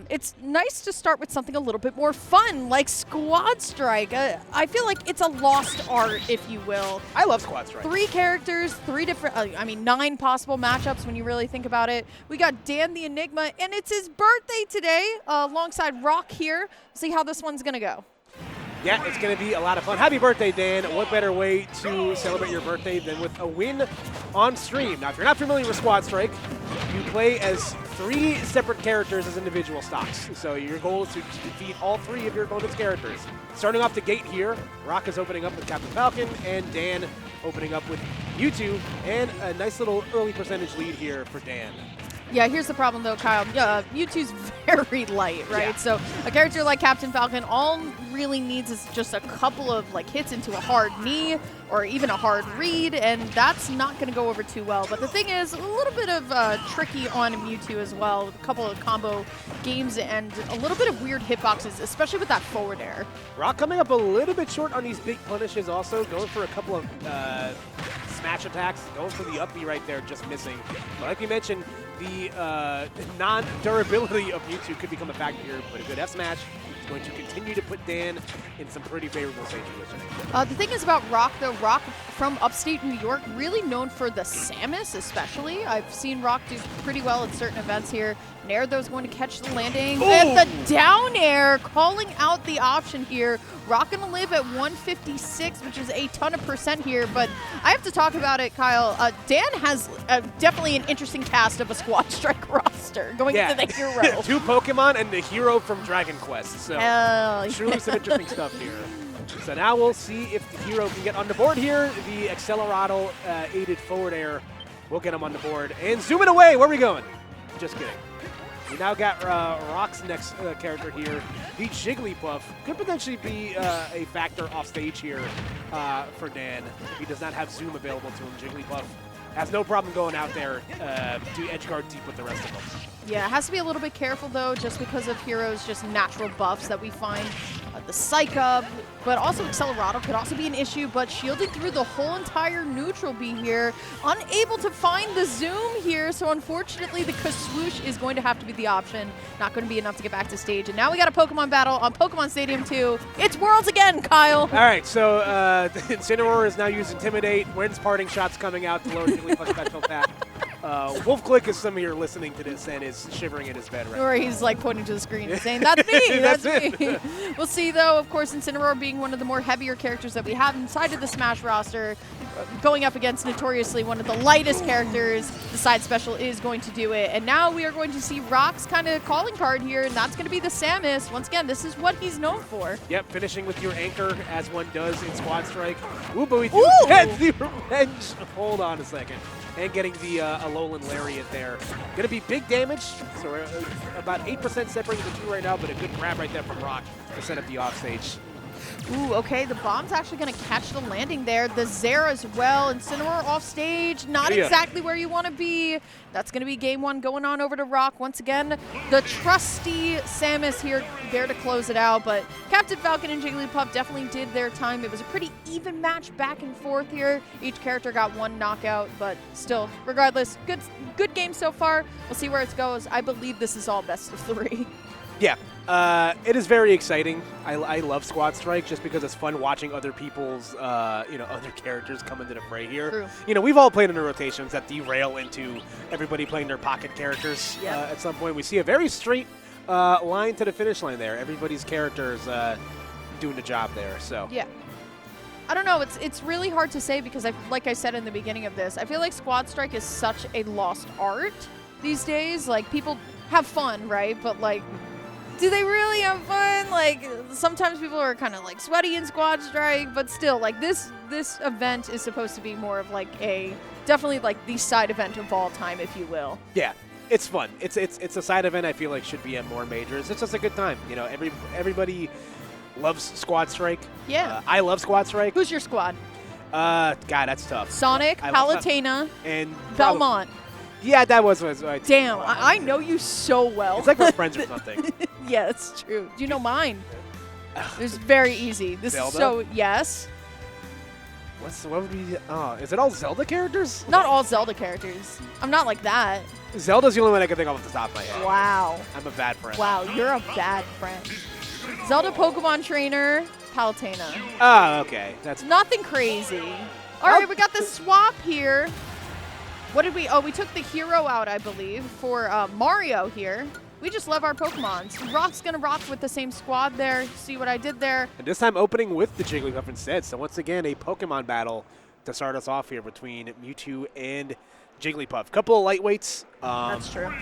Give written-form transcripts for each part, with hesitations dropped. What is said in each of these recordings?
It's nice to start with something a little bit more fun, like Squad Strike. I feel like it's a lost art, if you will. I love Squad Strike. 3 characters, 3 different, 9 possible matchups when you really think about it. We got DanTheEnigma, and it's his birthday today, alongside Rawk here. See how this one's going to go. Yeah, it's going to be a lot of fun. Happy birthday, Dan. What better way to celebrate your birthday than with a win on stream? Now, if you're not familiar with Squad Strike, you play as 3 separate characters as individual stocks. So your goal is to defeat all 3 of your opponent's characters. Starting off the gate here, Rawk is opening up with Captain Falcon, and Dan opening up with Mewtwo, and a nice little early percentage lead here for Dan. Yeah, here's the problem, though, Kyle. Mewtwo's very light, right? Yeah. So a character like Captain Falcon, all really needs is just a couple of hits into a hard knee or even a hard read, and that's not going to go over too well. But the thing is, a little bit of tricky on Mewtwo as well, with a couple of combo games and a little bit of weird hitboxes, especially with that forward air. Rawk coming up a little bit short on these big punishes also, going for a couple of smash attacks, going for the up B right there, just missing. But like you mentioned, the non-durability of Mewtwo could become a factor here, but a good F smash is going to continue to put Dan in some pretty favorable situations. The thing is about Rawk, though, Rawk from upstate New York, really known for the Samus especially. I've seen Rawk do pretty well at certain events here. Nair, though, is going to catch the landing. Ooh. And the down air, calling out the option here. Rawk going to live at 156, which is a ton of percent here. But I have to talk about it, Kyle. Dan has definitely an interesting cast of a Squad Strike roster going into the hero. 2 Pokemon and the hero from Dragon Quest. So truly some interesting stuff here. So now we'll see if the hero can get on the board here. The Accelerato aided forward air will get him on the board. And zoom it away. Where are we going? Just kidding. We now got Rawk's next character here. The Jigglypuff could potentially be a factor off stage here for Dan. If he does not have zoom available to him, Jigglypuff has no problem going out there to edge guard deep with the rest of them. Yeah, it has to be a little bit careful, though, just because of heroes' just natural buffs that we find. The Psych Up, but also Accelerato could also be an issue, but shielded through the whole entire neutral B here. Unable to find the zoom here, so unfortunately the Swoosh is going to have to be the option. Not going to be enough to get back to stage. And now we got a Pokemon battle on Pokemon Stadium 2. It's Worlds again, Kyle! All right, so Incineroar is now used Intimidate. Wind's parting shots coming out to lower Jigglypuff special attack. Wolf Click is some of you are listening to this and is shivering in his bed right now. Or he's like pointing to the screen and saying, that's me, that's me. We'll see, though, of course, Incineroar being one of the more heavier characters that we have inside of the Smash roster, going up against notoriously one of the lightest characters. The side special is going to do it. And now we are going to see Rawk's kind of calling card here, and that's going to be the Samus. Once again, this is what he's known for. Yep, finishing with your anchor, as one does in Squad Strike. Ooh, but we do get the revenge. Hold on a second. And getting the Alolan Lariat there. Going to be big damage, so we're about 8% separating the two right now, but a good grab right there from Rawk to set up the offstage. Ooh, okay, the bomb's actually going to catch the landing there. The Zera as well. Incineroar off stage, not exactly where you want to be. That's going to be game 1 going on over to Rawk. Once again, the trusty Samus here there to close it out, but Captain Falcon and Jigglypuff definitely did their time. It was a pretty even match back and forth here. Each character got 1 knockout, but still, regardless, good game so far. We'll see where it goes. I believe this is all best of 3. Yeah, it is very exciting. I love Squad Strike just because it's fun watching other people's, other characters come into the fray here. True. You know, we've all played in the rotations that derail into everybody playing their pocket characters at some point. We see a very straight line to the finish line there. Everybody's characters doing the job there. So yeah. I don't know. It's really hard to say because, like I said in the beginning of this, I feel like Squad Strike is such a lost art these days. Like, people have fun, right? But, like, do they really have fun? Like, sometimes people are kind of like sweaty in Squad Strike, but still, like, this event is supposed to be more of like definitely like the side event of all time, if you will. Yeah, it's fun. It's a side event I feel like should be at more majors. It's just a good time. You know, everybody loves Squad Strike. Yeah. I love Squad Strike. Who's your squad? God, that's tough. Sonic, Palutena, and Belmont. Yeah, that was right. Damn, I know you so well. It's like we're friends or something. Yeah, it's true. Do you know mine? It's very easy. This Zelda? is so, yes. What would be? Is it all Zelda characters? Not all Zelda characters. I'm not like that. Zelda's the only one I can think of off the top of my head. Wow. I'm a bad friend. Wow, you're a bad friend. Zelda Pokemon Trainer, Palutena. Oh, okay. That's nothing crazy. All right, we got the swap here. What did we? Oh, we took the hero out, I believe, for Mario here. We just love our Pokemons. Rock's going to rock with the same squad there. See what I did there? And this time opening with the Jigglypuff instead. So once again, a Pokemon battle to start us off here between Mewtwo and Jigglypuff. Couple of lightweights. That's true.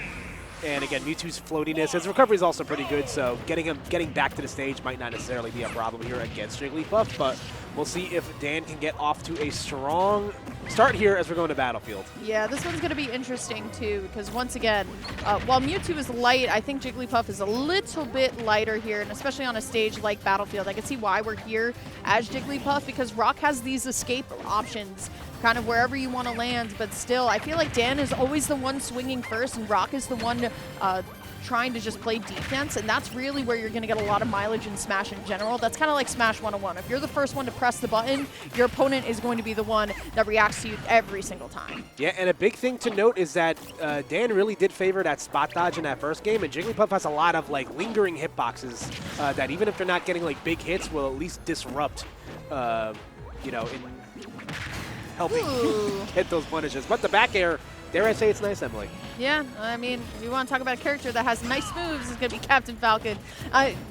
And again, Mewtwo's floatiness. His recovery is also pretty good, so getting back to the stage might not necessarily be a problem here against Jigglypuff, but we'll see if Dan can get off to a strong start here as we're going to Battlefield. Yeah, this one's going to be interesting, too, because once again, while Mewtwo is light, I think Jigglypuff is a little bit lighter here, and especially on a stage like Battlefield. I can see why we're here as Jigglypuff, because Rawk has these escape options kind of wherever you want to land, but still, I feel like Dan is always the one swinging first, and Rawk is the one trying to just play defense, and that's really where you're going to get a lot of mileage in Smash in general. That's kind of like Smash 101. If you're the first one to press the button, your opponent is going to be the one that reacts to you every single time. Yeah, and a big thing to note is that Dan really did favor that spot dodge in that first game, and Jigglypuff has a lot of like lingering hitboxes that even if they're not getting like big hits, will at least disrupt, you know, in helping hit those punishes. But the back air, dare I say it's nice, Emily? Yeah, I mean, if you want to talk about a character that has nice moves, it's going to be Captain Falcon.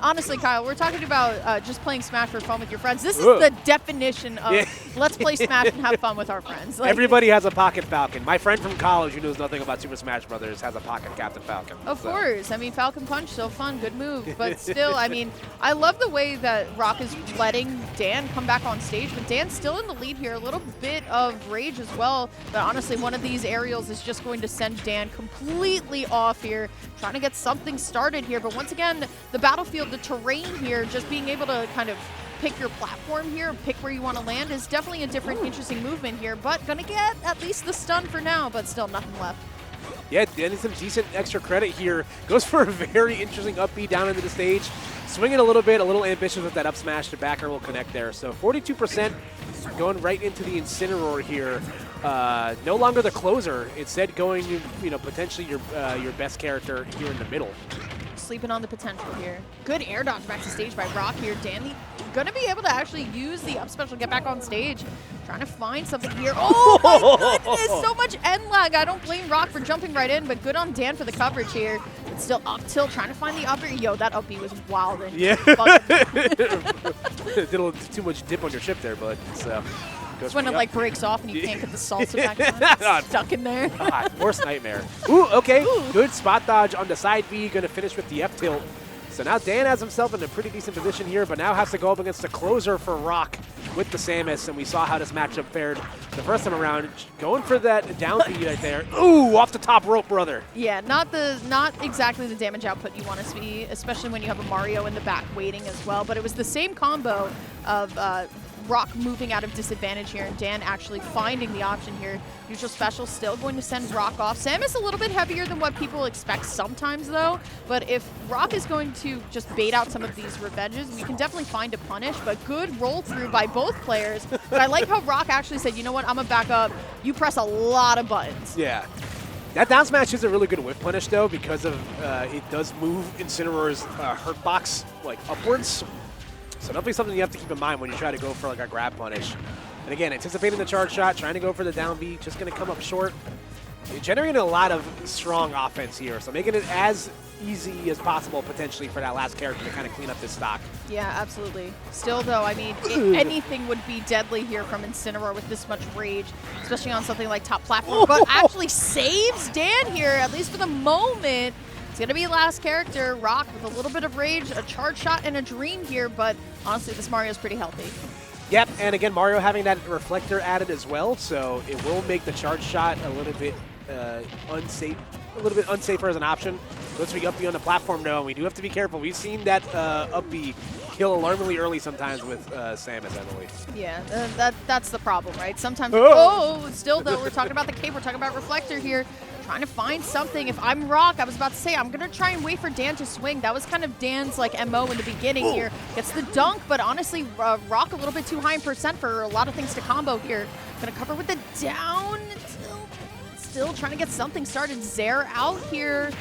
Honestly, Kyle, we're talking about just playing Smash for fun with your friends. This is the definition of let's play Smash and have fun with our friends. Like, everybody has a pocket Falcon. My friend from college who knows nothing about Super Smash Brothers has a pocket Captain Falcon. Of course. I mean, Falcon Punch, so fun, good move. But still, I mean, I love the way that Rawk is letting Dan come back on stage, but Dan's still in the lead here. A little bit of rage as well. But honestly, one of these aerials is just going to send Dan completely off here, trying to get something started here. But once again, the battlefield, the terrain here, just being able to kind of pick your platform here, pick where you want to land is definitely a different, interesting movement here. But gonna get at least the stun for now, but still nothing left. Yeah, Dan some decent extra credit here. Goes for a very interesting up B down into the stage. Swinging a little bit, a little ambitious with that up smash. The backer will connect there. So 42% going right into the Incineroar here. No longer the closer. Instead going, you know, potentially your best character here in the middle. Sleeping on the potential here. Good air dodge back to stage by Rawk here. Dan gonna be able to actually use the up special, get back on stage. Trying to find something here. Oh my goodness, so much end lag. I don't blame Rawk for jumping right in, but good on Dan for the coverage here. It's still up tilt, trying to find the upper. Yo, that up B was wild. And yeah. Did a little too much dip on your chip there, but it's just when it like breaks off and you can't get the salsa back on. Stuck in there. God, worst nightmare. Ooh, okay. Good spot dodge on the side B. Going to finish with the F tilt. So now Dan has himself in a pretty decent position here, but now has to go up against the closer for Rawk with the Samus, and we saw how this matchup fared the first time around. Going for that down B right there. Ooh, off the top rope, brother. Yeah, not exactly the damage output you want to see, especially when you have a Mario in the back waiting as well. But it was the same combo of Rawk moving out of disadvantage here, and Dan actually finding the option here. Neutral special still going to send Rawk off. Samus a little bit heavier than what people expect sometimes, though. But if Rawk is going to just bait out some of these revenges, we can definitely find a punish. But good roll through by both players. But I like how Rawk actually said, you know what, I'm going to back up. You press a lot of buttons. Yeah. That down smash is a really good whiff punish, though, because of it does move Incineroar's hurt box like upwards. So definitely something you have to keep in mind when you try to go for like a grab punish. And again, anticipating the charge shot, trying to go for the down B, just going to come up short. You're generating a lot of strong offense here, so making it as easy as possible potentially for that last character to kind of clean up this stock. Yeah, absolutely. Still, though, I mean, anything would be deadly here from Incineroar with this much rage, especially on something like top platform. But actually saves Dan here, at least for the moment. It's going to be last character, Rawk, with a little bit of rage, a charge shot, and a dream here, but honestly, this Mario's pretty healthy. Yep, and again, Mario having that reflector added as well, so it will make the charge shot a little bit unsafer as an option. Let's be up B on the platform, though, and we do have to be careful. We've seen that up B kill alarmingly early sometimes with Samus, I believe. Yeah, that's the problem, right? Sometimes, still, though, we're talking about the cape, we're talking about reflector here. trying to find something. If I'm Rawk, I was about to say, I'm going to try and wait for Dan to swing. That was kind of Dan's like MO in the beginning here. Gets the dunk, but honestly, Rawk a little bit too high in percent for a lot of things to combo here. Going to cover with the down. Still trying to get something started. Zare out here.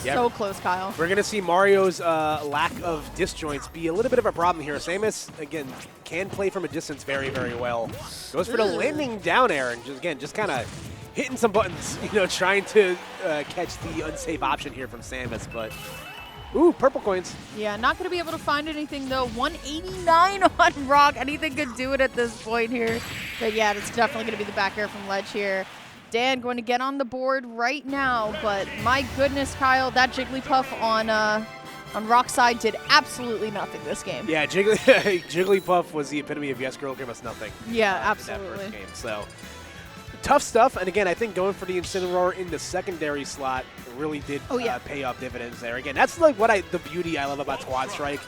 Yep. So close, Kyle. We're going to see Mario's lack of disjoints be a little bit of a problem here. Samus, again, can play from a distance very, very well. Goes for the landing down air and just kind of hitting some buttons, trying to catch the unsafe option here from Samus. But, ooh, purple coins. Yeah, not going to be able to find anything, though. 189 on Rawk. Anything could do it at this point here. But, yeah, it's definitely going to be the back air from Ledge here. Dan going to get on the board right now, but my goodness, Kyle, that Jigglypuff on Rawk's side did absolutely nothing this game. Yeah, Jigglypuff was the epitome of yes, girl, give us nothing. Yeah, absolutely. That first game. So tough stuff, and again, I think going for the Incineroar in the secondary slot really did pay off dividends there. Again, that's like the beauty I love about Squad Strike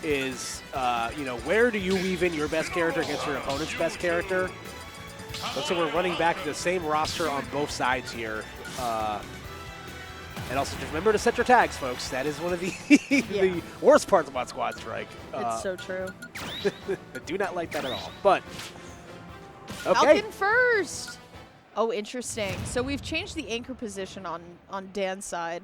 is, where do you weave in your best character against your opponent's best character? Looks like we're running back the same roster on both sides here. And also just remember to set your tags, folks. That is one of the, the worst parts about Squad Strike. It's so true. I do not like that at all. But, okay. Falcon first. Oh, interesting. So we've changed the anchor position on Dan's side.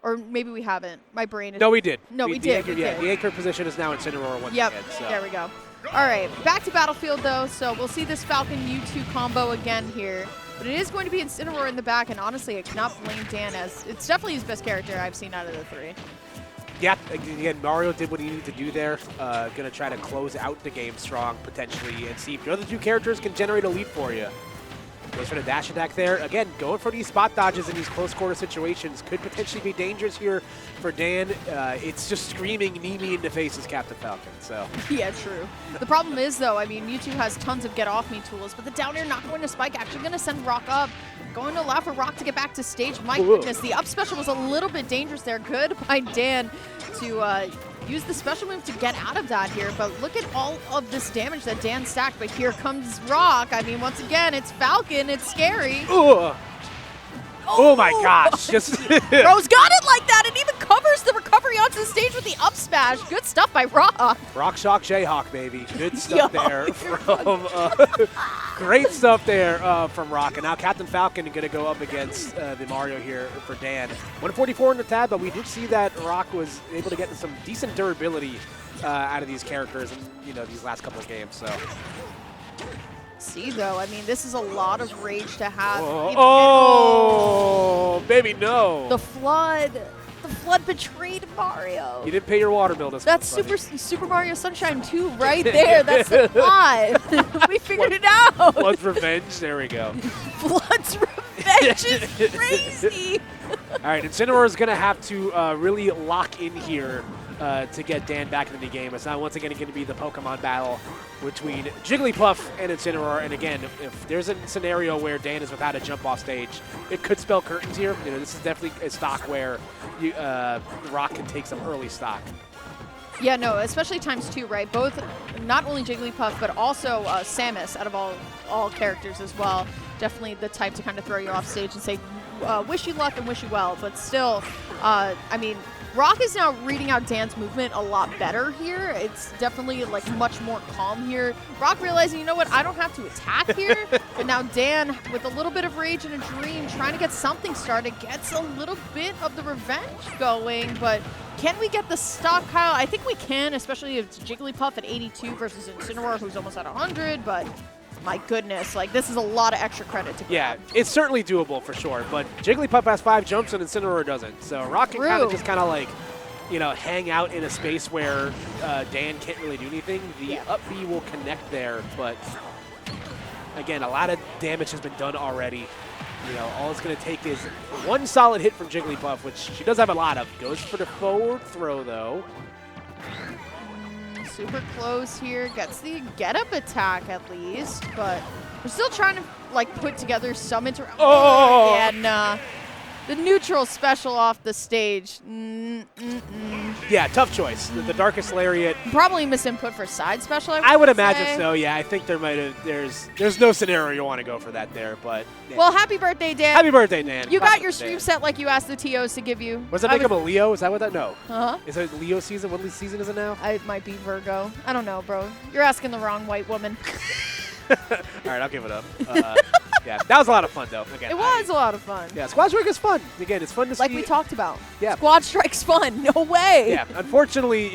Or maybe we haven't. My brain is... No, we did. No, we did. The anchor position is now Incineroar once again. So. There we go. All right, back to Battlefield, though, so we'll see this Falcon U2 combo again here. But it is going to be Incineroar in the back, and honestly, I cannot blame Dan, as it's definitely his best character I've seen out of the three. Yeah, again, Mario did what he needed to do there. Going to try to close out the game strong, potentially, and see if your other two characters can generate a lead for you. Goes for the dash attack there. Again, going for these spot dodges in these close quarter situations could potentially be dangerous here for Dan. It's just screaming knee me in the face as Captain Falcon. So yeah, true. The problem is, though, I mean, Mewtwo has tons of get off me tools, but the down air not going to spike, actually going to send Rawk up. Going to allow for Rawk to get back to stage. My goodness, the up special was a little bit dangerous there. Good by Dan to use the special move to get out of that here, but look at all of this damage that Dan stacked, but here comes Rawk. I mean, once again, it's Falcon, it's scary. Oh my gosh. Just Rose got it like that, and even covers the recovery onto the stage with the up smash. Good stuff by Rawk. Rock Shock Jayhawk, baby. Good stuff there from great stuff there from Rawk. And now Captain Falcon going to go up against the Mario here for Dan. 144 in the tab, but we did see that Rawk was able to get some decent durability out of these characters in these last couple of games. So. See, though, I mean, this is a lot of rage to have. Oh, baby, no. The flood betrayed Mario. You didn't pay your water bill this That's month, Super Mario Sunshine 2 right there. That's the plot. We figured it out. Flood's revenge. There we go. Flood's revenge is crazy. All right, Incineroar is going to have to really lock in here to get Dan back into the game. It's now once again going to be the Pokemon battle between Jigglypuff and Incineroar. And again, if there's a scenario where Dan is without a jump off stage, it could spell curtains here. This is definitely a stock where Rawk can take some early stock. Yeah, no, especially #2, right? Both, not only Jigglypuff, but also Samus, out of all characters as well. Definitely the type to kind of throw you off stage and say, wish you luck and wish you well. But still, I mean, Rawk is now reading out Dan's movement a lot better here. It's definitely like much more calm here. Rawk realizing, you know what, I don't have to attack here. But now Dan, with a little bit of rage and a dream, trying to get something started, gets a little bit of the revenge going. But can we get the stock, Kyle? I think we can, especially if it's Jigglypuff at 82 versus Incineroar, who's almost at 100. But my goodness, like, this is a lot of extra credit to grab. Yeah, it's certainly doable for sure, but Jigglypuff has 5 jumps and Incineroar doesn't. So Rawk can kind of just like, hang out in a space where Dan can't really do anything. The up B will connect there, but again, a lot of damage has been done already. All it's going to take is one solid hit from Jigglypuff, which she does have a lot of. Goes for the forward throw, though. Super close here, gets the get-up attack at least, but we're still trying to put together some and the neutral special off the stage. Yeah, tough choice. The Darkest Lariat. Probably misinput for side special, I would imagine so, yeah. I think there might have, there's no scenario you want to go for that there, but. Yeah. Well, happy birthday, Dan. Happy birthday, Dan. You got your stream set like you asked the TOs to give you. Was that make him a Leo? Is that what that? No. Uh-huh. Is it Leo season? What season is it now? It might be Virgo. I don't know, bro. You're asking the wrong white woman. All right, I'll give it up. Yeah, that was a lot of fun, though. Again, it was a lot of fun. Yeah, Squad Strike is fun. Again, it's fun to see. Like we talked about. Yeah. Squad Strike's fun. No way. Yeah, unfortunately,